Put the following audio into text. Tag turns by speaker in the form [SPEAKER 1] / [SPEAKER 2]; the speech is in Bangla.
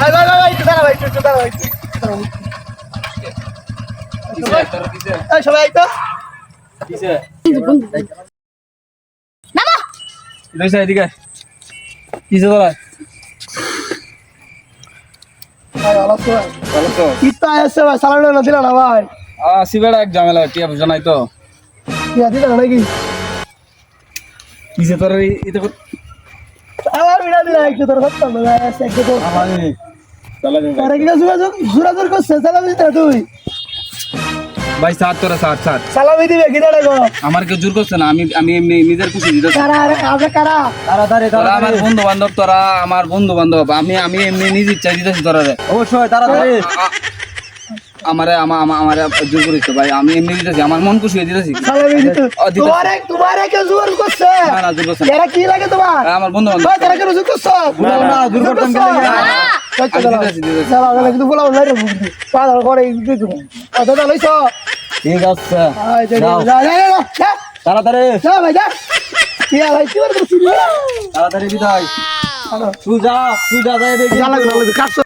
[SPEAKER 1] ভাই ভাই ভাই একটু দাঁড়া ভাই একটু দাঁড়া ভাই এই সবাই তো
[SPEAKER 2] কিসে
[SPEAKER 3] নামো
[SPEAKER 2] দইছে এদিকে কিসে দাঁড়ায়
[SPEAKER 1] ভাই ভালো তো
[SPEAKER 2] ভালো তো
[SPEAKER 1] কিতা আছে ভাই সালাম না দিলা না ভাই
[SPEAKER 2] সিবেড়া এক ঝামেলা টিয়া পয়সা নাই তো
[SPEAKER 1] কি দিলা নাকি
[SPEAKER 2] কিসে তোর এটা
[SPEAKER 1] আমার বিনা দিলা একটু তোর কথা না ভাই আছে একটু তো
[SPEAKER 2] আমানি চলে
[SPEAKER 1] আরে কি যোগাযোগ যোগাযোগ করছে সালাম দিতে তুই
[SPEAKER 2] ভাই সাত তোরা সাত সাত
[SPEAKER 1] সালাম দিবে কি দাঁড়া গো
[SPEAKER 2] আমার কেউ জোর করছে না আমি আমি এমনি নিজের খুশি দিতেছি
[SPEAKER 1] কারা আরে আপনি কারা
[SPEAKER 4] তাড়াতাড়ি
[SPEAKER 2] তোরা আমার বন্ধু বান্ধব তোরা আমার বন্ধু বান্ধব আমি আমি এমনি নিজে ইচ্ছা দিতেছি তোরা রে
[SPEAKER 4] অবশ্যই তাড়াতাড়ি
[SPEAKER 2] আমারে আমারে জোর করিস ভাই আমি এমনি দিতেছি আমার মন খুশি হয়ে দিতেছি
[SPEAKER 1] সালাম দিতে
[SPEAKER 2] দিতেছি।
[SPEAKER 1] তোমারে কে জোর করছে
[SPEAKER 2] না না জোর করছে না।
[SPEAKER 1] এরা কি লাগে তোমার
[SPEAKER 2] আমার বন্ধু বান্ধব
[SPEAKER 1] ভাই তারা কে জোর করছে
[SPEAKER 4] না, না, জোর করতাম কেন লাগে?
[SPEAKER 2] দিতেছি।
[SPEAKER 1] না না কিন্তু বলা নাই রে পাগল করে দিতে দাদা লইছো
[SPEAKER 4] ঠিক আছে
[SPEAKER 1] আয় যা
[SPEAKER 4] যাও।
[SPEAKER 1] যা যা
[SPEAKER 4] তাড়াতাড়ি
[SPEAKER 1] যা ভাই যা কি ভাই কি করছিস
[SPEAKER 4] তাড়াতাড়ি বিদায় সুজা সুজা যাই দেখি
[SPEAKER 1] যা লাগবে কাটছো